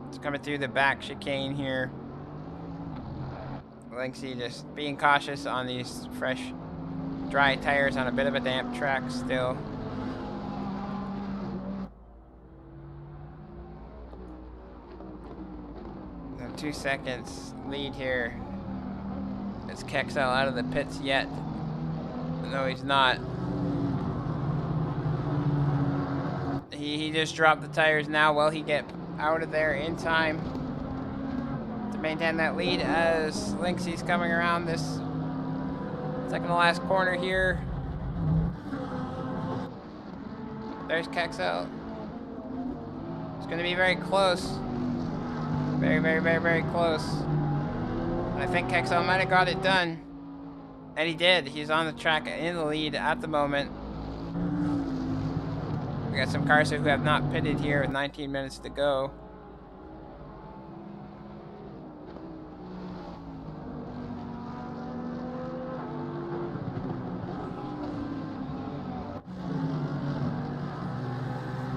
It's coming through the back chicane here. Linksy just being cautious on these fresh, dry tires on a bit of a damp track still. 2 seconds lead here. Is Kexel out of the pits yet? No, he's not. He just dropped the tires now. Will he get out of there in time to maintain that lead as Linksy's coming around this second to last corner here? There's Kexel. It's going to be very close. Very, very, very, very close. And I think Kexel might have got it done. And he did. He's on the track in the lead at the moment. We got some cars who have not pitted here with 19 minutes to go.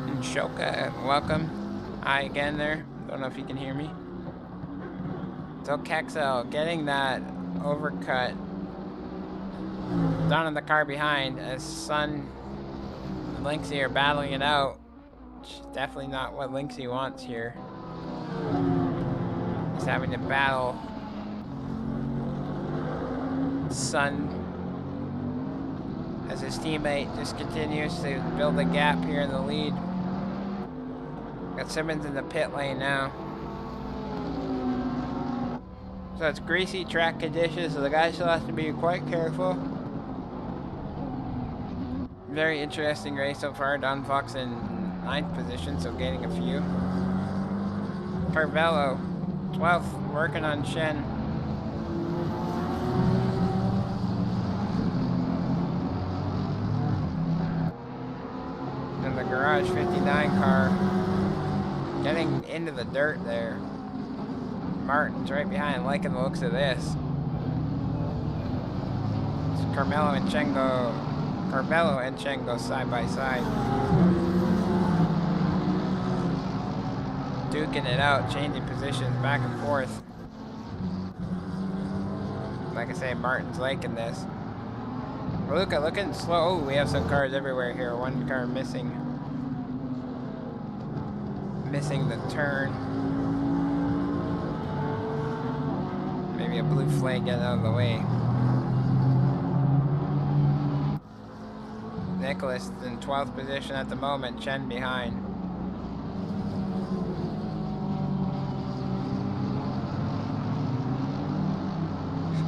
And Shoka, welcome. Hi again there. Don't know if you can hear me. So Kexel getting that overcut down in the car behind as Sun and Linksy are battling it out. much. Definitely not what Lynxie wants here. He's having to battle Sun as his teammate just continues to build a gap here in the lead. Got Simmons in the pit lane now. So it's greasy track conditions, so the guy still has to be quite careful. Very interesting race so far. Don Fox in 9th position, so gaining a few. Carvello, 12th, working on Shen. And the Garage 59 car getting into the dirt there. Martin's right behind, liking the looks of this. It's Carvello and Chengo side by side. Duking it out, changing positions back and forth. Like I say, Martin's liking this. Luca looking slow. Oh, we have some cars everywhere here. One car missing. Missing the turn. Maybe a blue flag getting out of the way. Nicholas is in 12th position at the moment. Chen behind.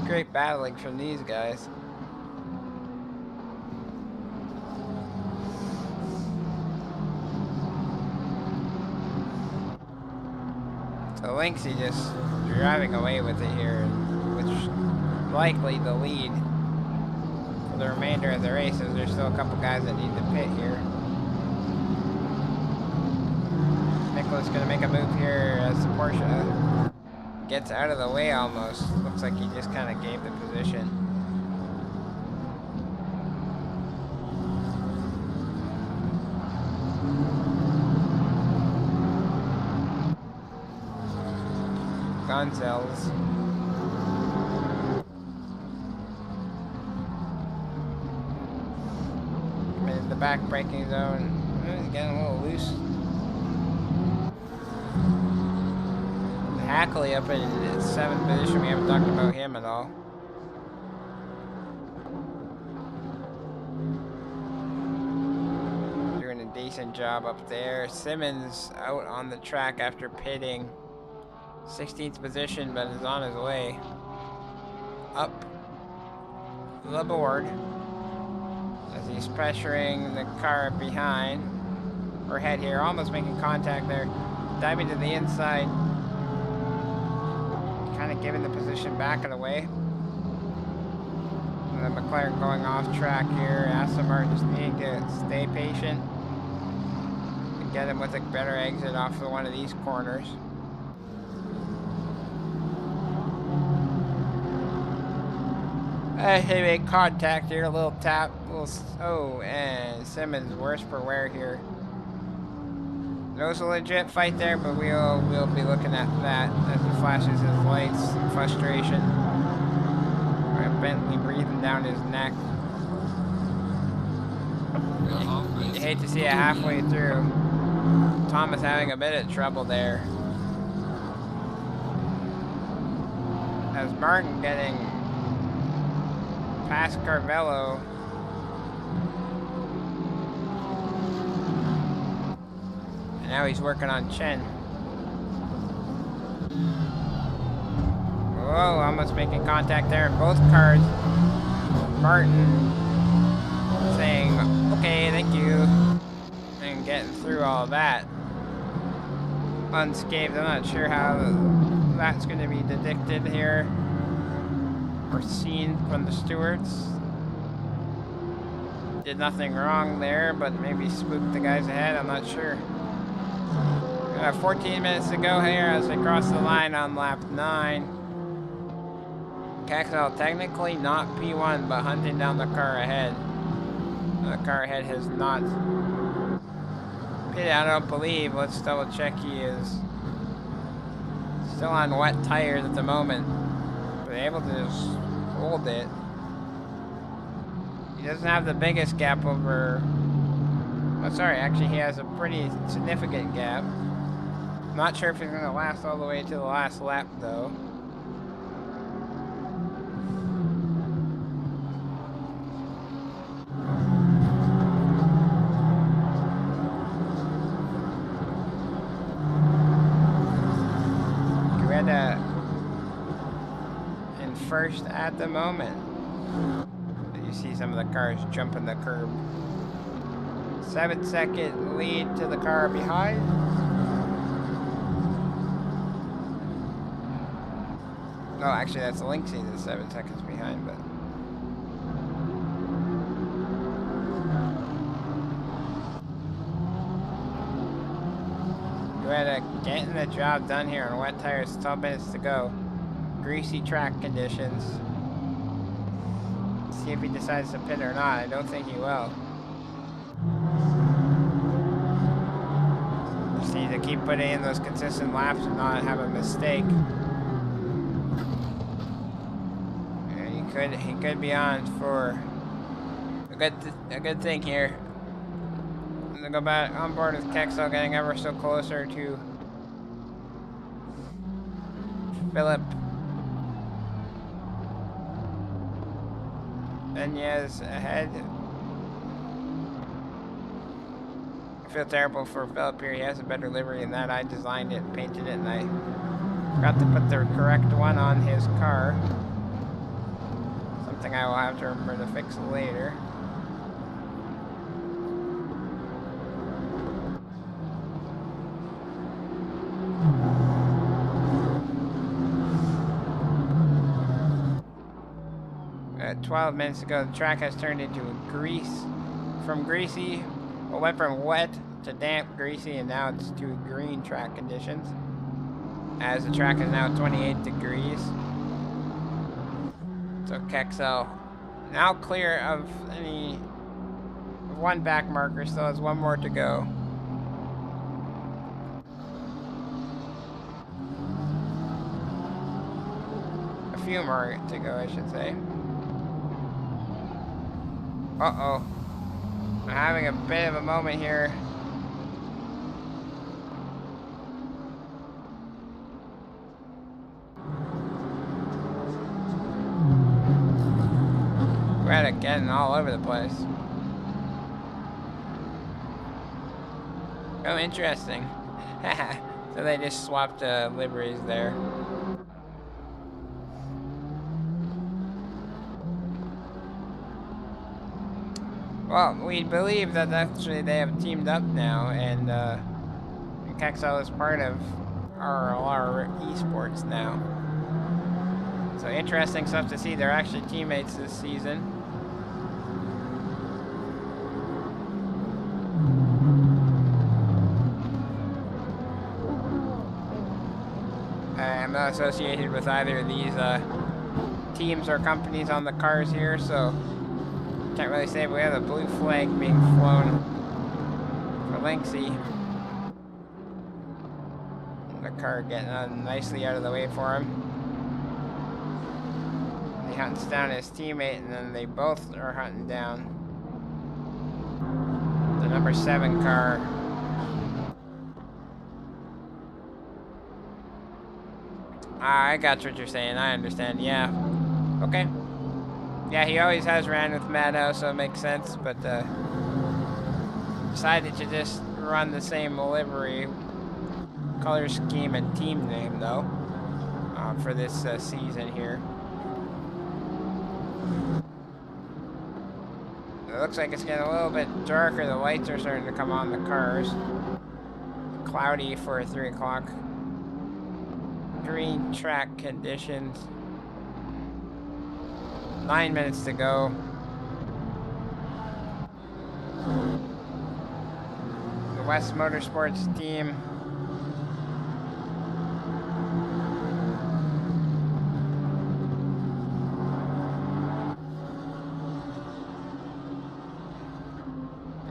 Great battling from these guys. So Lynxie just driving away with it here, which likely the lead for the remainder of the races. There's still a couple guys that need to pit here. Nicholas gonna make a move here as the Porsche gets out of the way almost. Looks like he just kind of gave the position. Gonzalez. In the back braking zone. He's getting a little loose. Hackley up in 7th position. We haven't talked about him at all. Doing a decent job up there. Simmons out on the track after pitting. 16th position, but is on his way up the board as he's pressuring the car behind or ahead here, almost making contact there, diving to the inside, kind of giving the position back and away. And then McLaren going off track here. Aston Martin just needing to stay patient and get him with a better exit off of one of these corners. They make contact here, a little tap, oh, and Simmons worse for wear here. There's a legit fight there, but we'll be looking at that as he flashes his lights in frustration. Bentley breathing down his neck. You hate to see it halfway through. Thomas having a bit of trouble there. As Martin getting past Carvello. And now he's working on Chen. Whoa, almost making contact there in both cars. Martin saying, okay, thank you. And getting through all that unscathed. I'm not sure how that's going to be depicted here. Or seen from the stewards. Did nothing wrong there, but maybe spooked the guys ahead, I'm not sure. We have 14 minutes to go here as we cross the line on lap 9. Caxel technically not P1, but hunting down the car ahead. The car ahead has not pitted, I don't believe. Let's double check. He is still on wet tires at the moment. But able to just hold it. He doesn't have the biggest gap over Oh, sorry, actually he has a pretty significant gap. I'm not sure if he's going to last all the way to the last lap, though. Greta in first at the moment. You see some of the cars jumping the curb. 7-second lead to the car behind. No, actually that's Linksy that's 7 seconds behind, but... Greta getting the job done here on wet tires, 12 minutes to go. Greasy track conditions. See if he decides to pit or not. I don't think he will. Just need to keep putting in those consistent laps and not have a mistake. And he could be on for a good thing here. I'm gonna go back on board with Kexel, getting ever so closer to Philip. Benyez ahead. I feel terrible for Philip here. He has a better livery than that. I designed it, painted it, and I forgot to put the correct one on his car. Something I will have to remember to fix later. At 12 minutes ago, the track has turned into greasy. Well, went from wet to damp, greasy, and now it's to green track conditions. As the track is now 28 degrees. So Kexel now clear of any one back marker, still has one more to go. A few more to go, I should say. Uh-oh. I'm having a bit of a moment here. Greta getting all over the place. Oh, interesting. So they just swapped liveries there. Well, we believe that actually they have teamed up now, and Kexel is part of RLR Esports now. So interesting stuff to see. They're actually teammates this season. I'm not associated with either of these teams or companies on the cars here, so can't really say, but we have a blue flag being flown for Linksy. The car getting nicely out of the way for him. He hunts down his teammate, and then they both are hunting down the number 7 car. I got what you're saying. I understand. Yeah. Okay. Yeah, he always has ran with Madhouse, so it makes sense, but decided to just run the same livery, color scheme, and team name, though, for this season here. It looks like it's getting a little bit darker. The lights are starting to come on the cars. Cloudy for 3 o'clock. Green track conditions. 9 minutes to go. The West Motorsports team.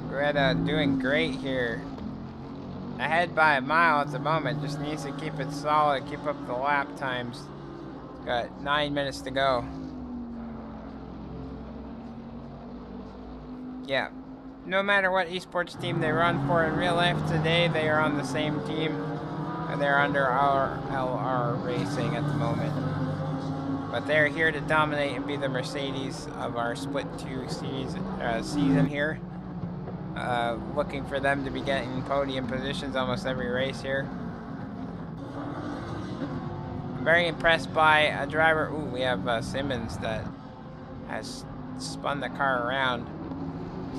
Greta doing great here. Ahead by a mile at the moment. Just needs to keep it solid, keep up the lap times. Got 9 minutes to go. Yeah, no matter what esports team they run for in real life today, they are on the same team. And they're under our LR Racing at the moment. But they're here to dominate and be the Mercedes of our Split 2 season here. Looking for them to be getting podium positions almost every race here. I'm very impressed by a driver. Ooh, we have Simmons that has spun the car around.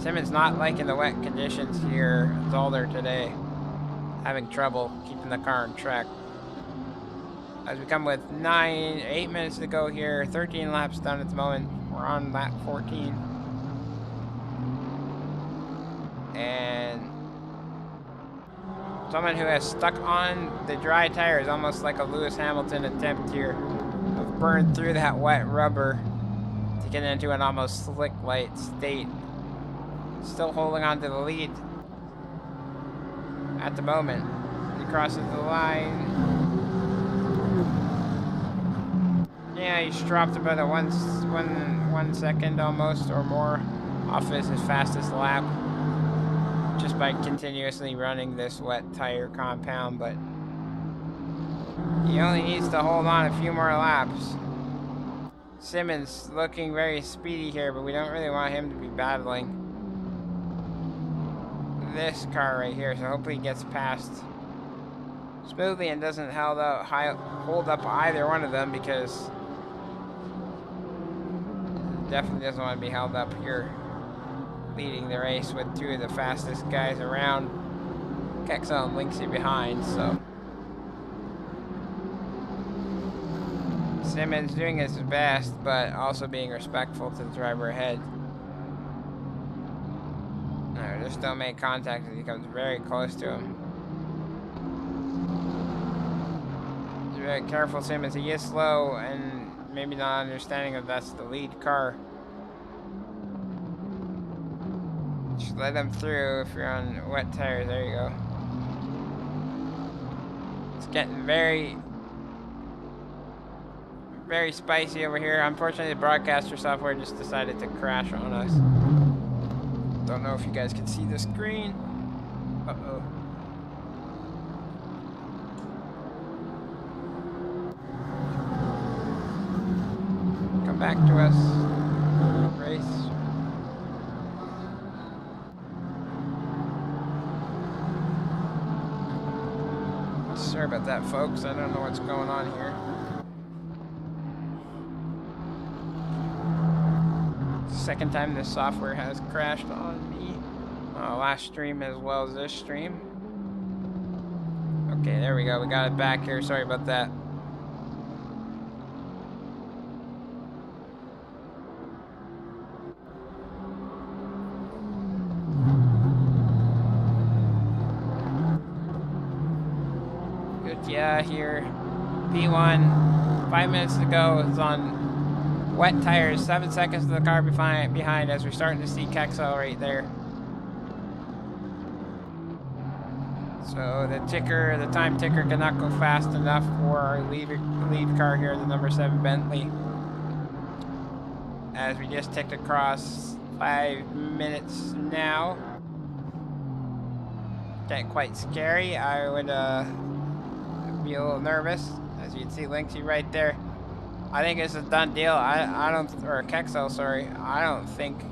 Simmons not liking the wet conditions here at Zolder today. Having trouble keeping the car on track. As we come with 8 minutes to go here, 13 laps done at the moment. We're on lap 14. And someone who has stuck on the dry tires, almost like a Lewis Hamilton attempt here, of burned through that wet rubber to get into an almost slick-like state. Still holding on to the lead at the moment. He crosses the line. Yeah, he's dropped about a one second almost or more off his fastest lap. Just by continuously running this wet tire compound, but he only needs to hold on a few more laps. Simmons looking very speedy here, but we don't really want him to be battling this car right here, so hopefully he gets past smoothly and doesn't hold up either one of them, because definitely doesn't want to be held up here. Leading the race with two of the fastest guys around. Kexel and Linksy behind, so Simmons doing his best, but also being respectful to the driver ahead. No, just don't make contact as he comes very close to him. He's very careful, Simmons. He is slow and maybe not understanding that that's the lead car. Just let them through if you're on wet tires. There you go. It's getting very, very spicy over here. Unfortunately, the broadcaster software just decided to crash on us. Don't know if you guys can see the screen. Uh-oh. Come back to us. Race. Sorry about that, folks. I don't know what's going on here. Second time this software has crashed on me. Last stream as well as this stream. Okay, there we go. We got it back here. Sorry about that. Yeah, here, P1, 5 minutes to go. It's on wet tires, 7 seconds to the car behind as we're starting to see Kexel right there. So the time ticker cannot go fast enough for our lead car here, the number 7 Bentley. As we just ticked across 5 minutes now. Getting quite scary. I would be a little nervous, as you can see Linksy right there. I think it's a done deal. Or Kexel, sorry. I don't think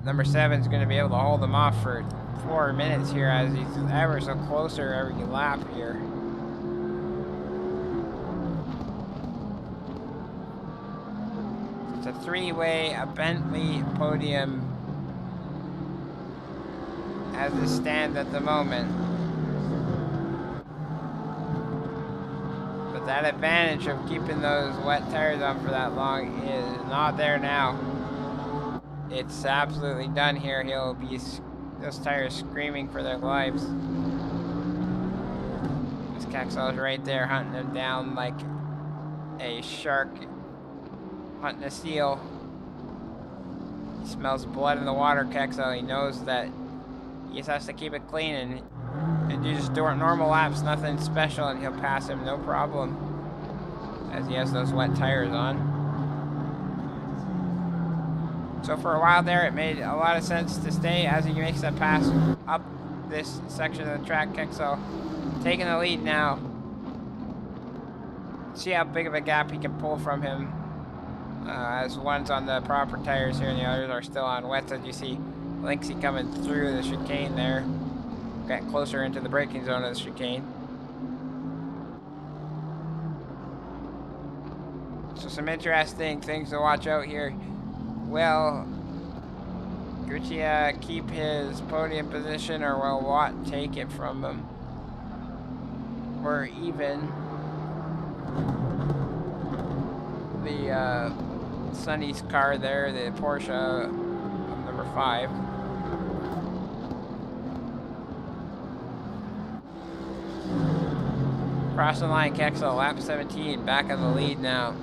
number 7 is going to be able to hold him off for 4 minutes here, as he's ever so closer every lap here. It's a 3-way, a Bentley podium as it stands at the moment. That advantage of keeping those wet tires on for that long is not there now. It's absolutely done here. He'll be those tires screaming for their lives. This Kexel is right there hunting him down like a shark hunting a seal. He smells blood in the water, Kexel. He knows that he just has to keep it clean and do just normal laps, nothing special, and he'll pass him no problem, as he has those wet tires on. So for a while there, it made a lot of sense to stay as he makes that pass up this section of the track. Kexel taking the lead now. See how big of a gap he can pull from him. As one's on the proper tires here and the others are still on wets. As you see Linksy coming through the chicane there. Get closer into the braking zone of the chicane. So some interesting things to watch out here. Will Gucci keep his podium position, or will Watt take it from him? Or even the Sonny's car there, the Porsche number 5. Cross the line, Kexel, lap 17, back in the lead now.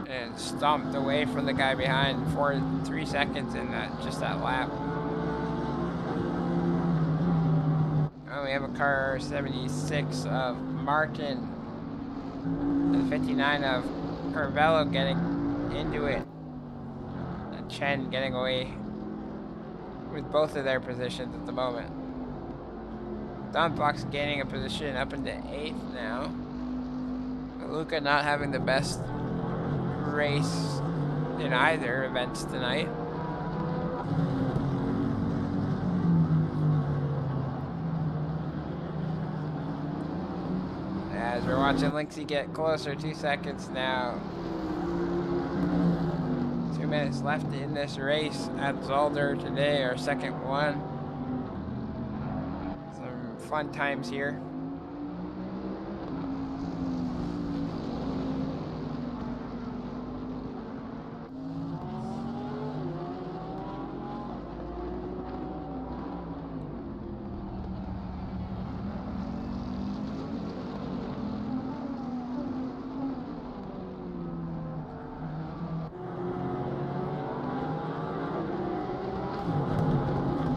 And stomped away from the guy behind for 3 seconds in just that lap. Oh, we have a car 76 of Martin. And 59 of Carvello getting into it. And Chen getting away with both of their positions at the moment. Dunbox gaining a position up into 8th now. Luca not having the best race in either events tonight. As we're watching Linksy get closer, 2 seconds now. 2 minutes left in this race at Zolder today, our second one. Some fun times here.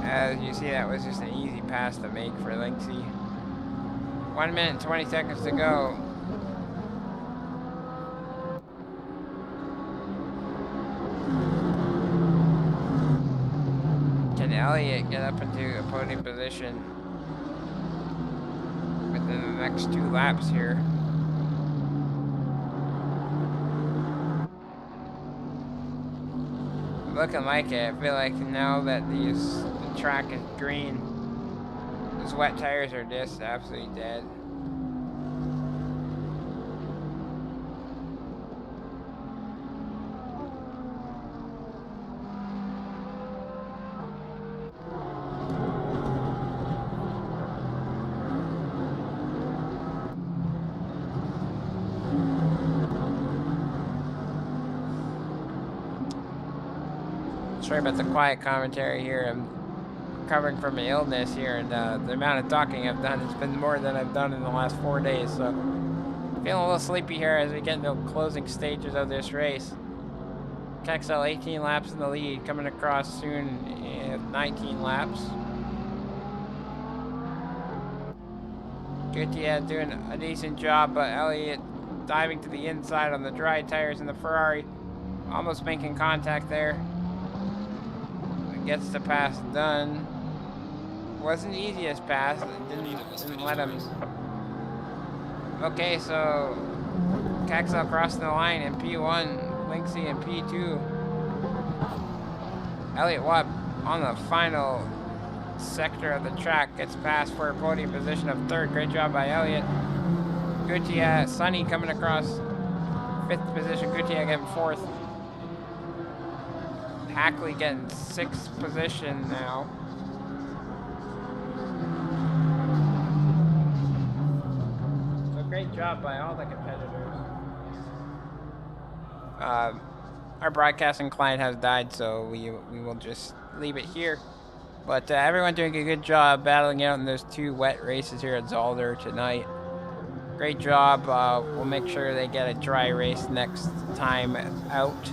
As you see, that was just an easy pass to make for Linksy. 1 minute and 20 seconds to go. Can Elliott get up into a podium position within the next 2 laps here? Looking like it. I feel like now that the track is green, those wet tires are just absolutely dead. Sorry about the quiet commentary here. I'm recovering from an illness here, and the amount of talking I've done has been more than I've done in the last 4 days, so feeling a little sleepy here as we get into the closing stages of this race. Kexel 18 laps in the lead, coming across soon at 19 laps. Gutierrez doing a decent job, but Elliott diving to the inside on the dry tires in the Ferrari, almost making contact there. Gets the pass done. Wasn't the easiest pass. Didn't let him. Okay, so Kexel crossing the line in P1, Linksy in P2. Elliott Watt on the final sector of the track gets passed for a podium position of 3rd. Great job by Elliott. Gutierrez, Sonny coming across 5th position. Gutierrez getting 4th. Hackley getting 6th position now. So great job by all the competitors. Our broadcasting client has died, so we will just leave it here. But everyone doing a good job battling out in those 2 wet races here at Zolder tonight. Great job. We'll make sure they get a dry race next time out.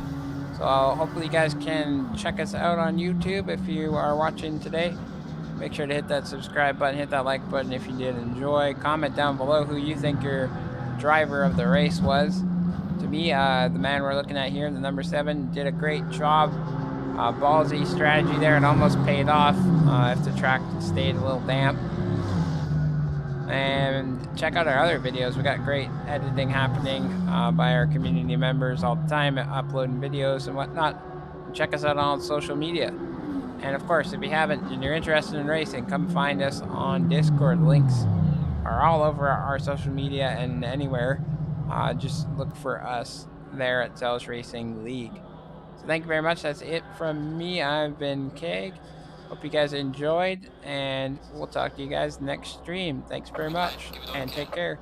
So hopefully you guys can check us out on YouTube if you are watching today. Make sure to hit that subscribe button, hit that like button if you did enjoy. Comment down below who you think your driver of the race was to me, the man we're looking at here, the number 7, did a great job. Ballsy strategy there. It almost paid off if the track stayed a little damp. And check out our other videos. We got great editing happening by our community members all the time, uploading videos and whatnot. And check us out on social media. And of course, if you haven't and you're interested in racing, come find us on Discord. Links are all over our social media and anywhere. Just look for us there at Zealous Racing League. So thank you very much. That's it from me. I've been Keg. Hope you guys enjoyed, and we'll talk to you guys next stream. Thanks very much, and take care.